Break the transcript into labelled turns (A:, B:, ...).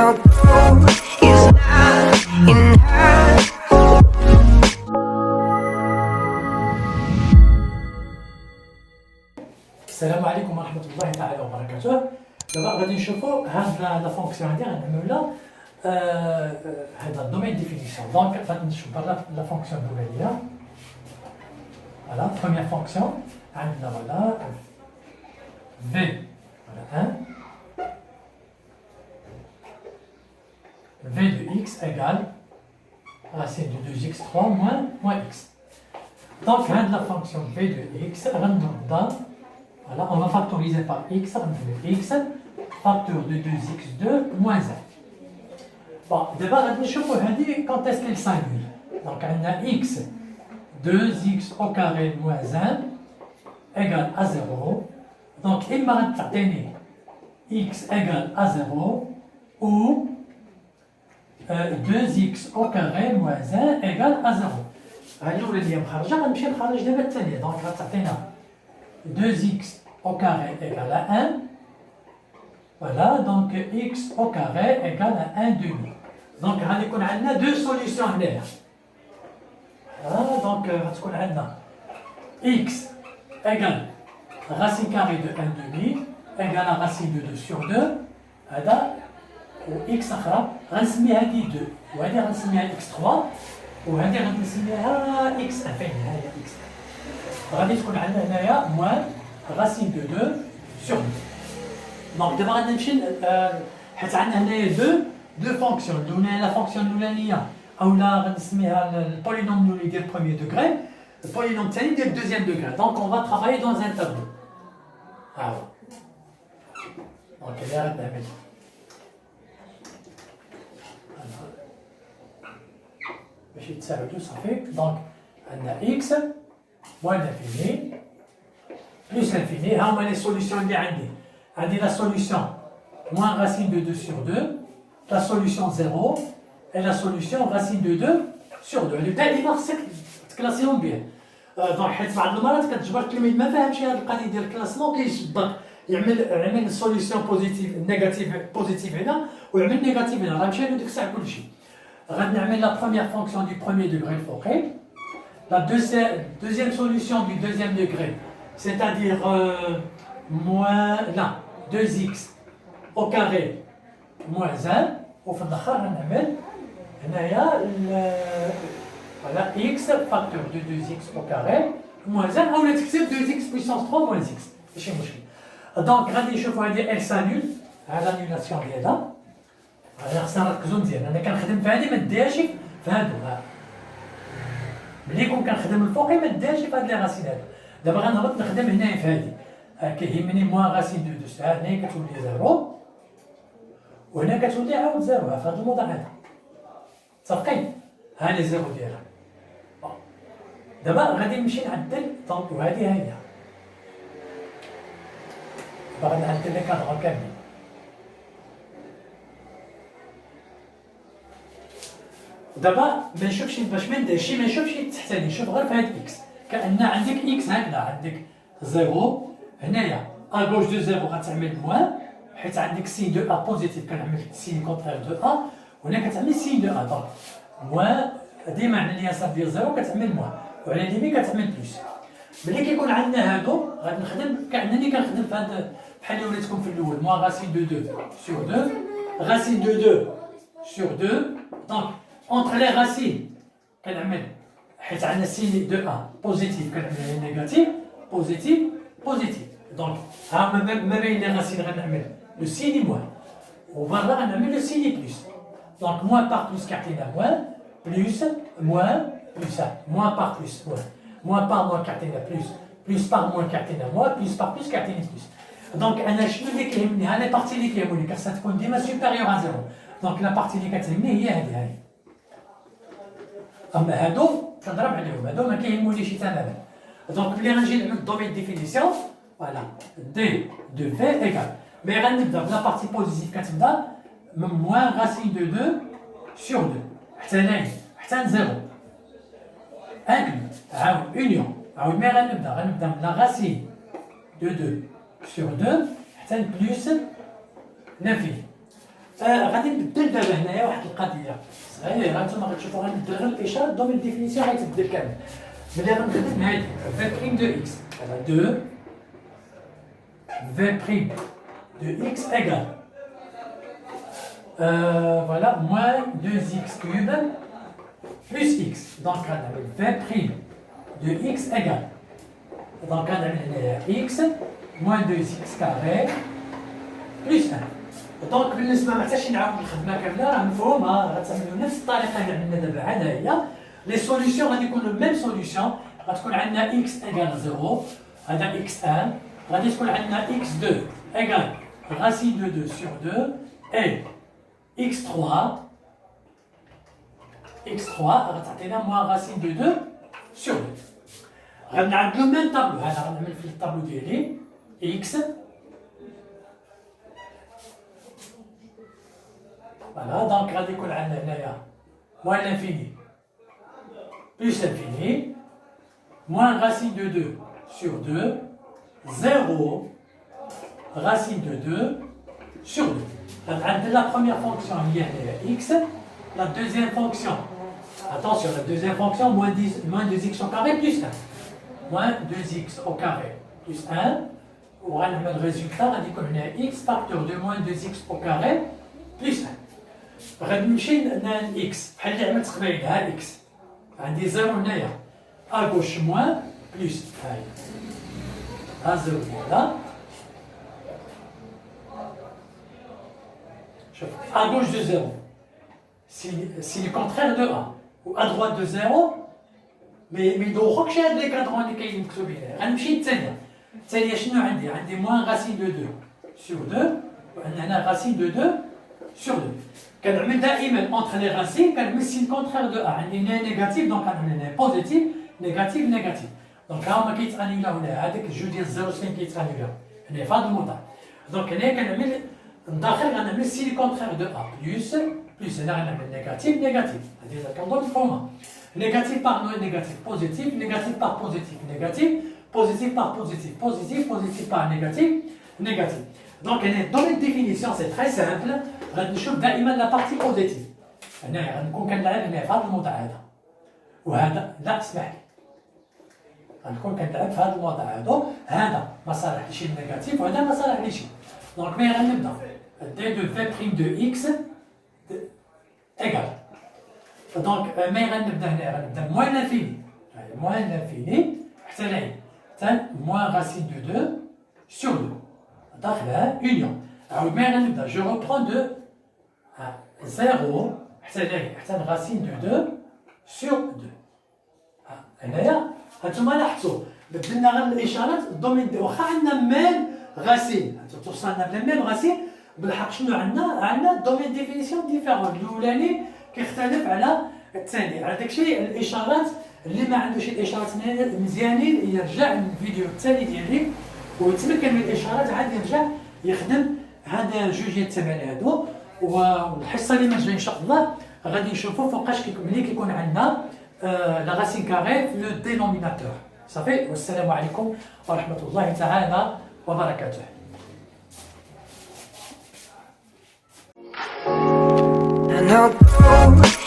A: your goal is not in her.
B: السلام عليكم ورحمة الله تعالى وبركاته. دابا غادي نشوفوا هاد لا فونكسيون هادي غنعملوا لها هذا الدومين ديفينيسيون. دونك غادي نشوفوا لا فونكسيون الأولانية. فوالا بروميير فونكسيون عندنا فوالا في فوالا 1 v de x égale racine de 2x3 moins x. Donc, la fonction v de x, voilà, on va factoriser par x, on fait x, facteur de 2x2 moins 1. Bon, d'abord, on va voir quand est-ce qu'elle s'annule. Donc, on a x, 2x au carré moins 1 égale à 0. Donc, il m'a donné x égale à 0 ou 2x au carré moins 1 égale à 0. هذه الأولى اللي هي مخرجة غنمشي نخرج دابا الثانية. دونك غتعطينا 2x au carré égale à 1. Voilà, donc x au carré égale à 1 demi. Donc غادي يكون عندنا دو سوليسيون هنايا. دونك غتكون عندنا x égale racine carrée de 1 demi égale à racine de 2 sur 2. هذا و x اخرى غنسميها هذه 2 وهذه غنسميها x3 وهذه غنسميها x فين هي x. غادي تكون عندنا هنايا موان راسين دو 2 سور 2. دونك دابا غادي نمشي حيت عندنا هنايا دو فونكسيون. الاولى لا فونكسيون الاولانيه اولا غنسميها البولينوم الاولي ديال بروميير دوغري، البولينوم الثاني ديال دوزيام دوغري. دونك اون فا ترافايي دون ان تابلو. ها هو دونك اللي غادي نعمل باش يتساعدوا صافي. دونك عندنا اكس moins l'infini plus l'infini. ها هما لي سوليسيون اللي عندي لا سوليسيون moins racine de 2 sur 2, la solution 0 et la solution racine de 2 sur 2. اللي دائما خصك تكلاسيهم بيه. دونك حيت بعض المرات كتجبر التلميذ ما فاهمش هذه القضيه ديال الكلاسمون كيجبر يعمل سوليسيون بوزيتيف نيجاتيف بوزيتيف هنا ويعمل نيجاتيف هنا. غنمشي له ديك الساعه كلشي. غادي نعمل لا بروميير فونكسيون دو بروميير دوغري الفوقي. La deuxième solution du deuxième degré, c'est-à-dire moins là, 2x au carré moins 1, وفي الآخر غنعمل هنايا voilà x facteur de 2x au carré moins 1 أولا تكتب 2x puissance 3 moins x ماشي مشكل. دونك غادي نشوفوا هذه ال سانول على لانيولاسيون ديالها. خصنا نركزوا مزيان. أنا كنخدم في هذه ما نديهاش في هادو. ملي كون كنخدم الفوقي ما نديرش في هاد لي راسين هادو. دابا غنهبط نخدم هنايا في هادي. كيهمني موان راسين دو 2. هنا كتولي زيرو وهنا كتولي عاود زيرو في هاد الموضوع هذا. متفقين؟ ها لي زيرو ديالها. دابا غادي نمشي نعدل. دونك وهادي ها هي. دابا غنعدل لي كادغ كاملين. دابا ما نشوفش باش ما نديرش ما نشوفش تحتاني. نشوف غير في هاد اكس كأن عندك اكس هكذا. عندك زيرو هنايا اغوش دو زيرو غتعمل موان حيت عندك سين دو ا بوزيتيف كنعمل سين كونترير دو ا وهنا كتعمل سين دو ا. دونك موان ديما على اليسار ديال زيرو كتعمل موان وعلى اليمين كتعمل بلوس. ملي كيكون عندنا هادو غادي نخدم كأنني كنخدم في هاد بحال اللي وريتكم في الاول موان راسين دو 2 سور 2 راسين دو 2 سور 2. دونك entre les racines كنعمل حيت عندنا سين دو ا بوزيتيف كنعمل نيجاتيف بوزيتيف بوزيتيف. دونك ها ما بين لي راسين غنعمل لو سيني موان وبرا غنعمل لو سيني بلوس. دونك موان بار بلوس كيعطينا موان بلوس موان بلوس موان بار بلوس موان بار موان كيعطينا بلوس بلوس بار موان كيعطينا موان بلوس بار بلوس كيعطيني بلوس. دونك انا شنو اللي كيهمني؟ ها لي بارتي اللي كيهموني خاصها تكون ديما سوبيريور ا زيرو. دونك لا بارتي اللي كتهمني هي هذه. اما هادو كنضرب عليهم هادو ما كيهمونيش تماما. دونك ملي غنجي نعمل الدومين ديفينيسيون فوالا دي دو في ايكال مي غنبدا بلا بارتي بوزيتيف كتبدا من موان راسين دو 2 سور 2 حتى هنايا حتى لزيرو انكلو عاود اونيون عاود مي غنبدا من لا راسين دو 2 سور 2 حتى لبلوس l'infini. غادي نبدل دابا هنايا واحد القضيه صغيره انتما غتشوفوا غنبدل غير الاشاره دومين ديفينيسيون غيتبدل كامل. ملي غنخدم هادي في بريم دو اكس على 2 في بريم دو اكس ايغال فوالا موان 2x كوب بلس اكس. دونك غنعمل في بريم دو اكس ايغال دونك غنعمل هنايا اكس موان 2x كاري بلس 1. دونك بالنسبه ما حتاش نعاود الخدمه كامله راه مفهومه غتعملوا نفس الطريقه اللي عملنا دابا عاد هي لي سوليسيون غادي يكونوا ميم سوليسيون. غتكون عندنا اكس ايغال 0 هذا اكس 1 غادي تكون عندنا اكس 2 ايغال racine de 2 sur 2 et x3 غتعطينا موان racine de 2 sur 2. غنعملوا ميم طابلو هذا غنعمل في الطابلو ديالي x فوالا. دونك غادي يكون عندنا هنايا موان لانفيني بلس لانفيني moins racine de 2 sur 2, 0, racine de 2 sur 2. La première fonction liée à x, la deuxième fonction, attention, la deuxième fonction, moins 2x au carré plus 1. Moins 2x au carré plus 1, on a le résultat, on dit qu'on a x facteur de moins 2x au carré plus 1. غادي نمشي ل x بحال اللي عملت قبيله ها x عندي 0 هنايا à gauche moins plus à 0 voilà. À gauche de 0 si le contraire de 1 ou à droite de 0 mais دوخوكش هاد لي كادرون اللي كاينين مكتوبين هنا. غنمشي الثانيه شنو عندي moins racine de 2 sur 2 وعندنا racine de 2 sur 2. كنعمل دائما entre les racines كنعمل si le contraire de 1 عندي négatif donc كنعمل positif نيجاتيف نيجاتيف. دونك ها هما كيتانيولاو هنا هذاك الجوج ديال الزيروسين كيتانيولاو هنا في هذا الموضوع. دونك هنا كنعمل الداخل غنعمل سي لي كونترير دو ا بلس هنا غنعمل نيجاتيف نيجاتيف هذه كنظن مفهومه. نيجاتيف باغ نيجاتيف بوزيتيف نيجاتيف باغ بوزيتيف نيجاتيف بوزيتيف باغ بوزيتيف بوزيتيف بوزيتيف باغ نيجاتيف نيجاتيف. دونك هنا دون لي ديفينيسيون سي تري سامبل غادي نشوف دائما لا بارتي بوزيتيف. هنا غنكون كنلعب هنا في هذا الموضوع هذا وهذا لا اسمح لي غنكون كنلعب في هذا الوضع هذا ما صالحليش النيجاتيف وهذا ما صالحليش. دونك ملي غنبدا دي دو في بريم دو اكس ايغال دونك ملي غنبدا هنا غنبدا موان لانفيني موان لانفيني حتى لهنا حتى موان راسين دو 2 سور 2 داخلها اونيون. عاود ملي غنبدا جو روبرون دو 0 حتى لهنا حتى راسين دو 2 سور 2. هنايا هانتوما لاحظتوا بدلنا غير الاشارات الدومين واخا عندنا ميم غاسين توصلنا بلا ميم غاسين بالحق شنو عندنا دومين ديفينيسيون ديفيرون. الاولاني كيختلف على الثاني على داكشي الاشارات اللي ما عندوش الاشارات مزيانين يرجع للفيديو الثاني ديالي ويتمكن من الاشارات عاد يرجع يخدم هذا جوج ديال التمارين هادو. والحصه اللي جايه ان شاء الله غادي نشوفوا فوقاش ملي كيكون عندنا la racine carrée le dénominateur. صافي والسلام عليكم ورحمة الله تعالى وبركاته.
A: And I'll go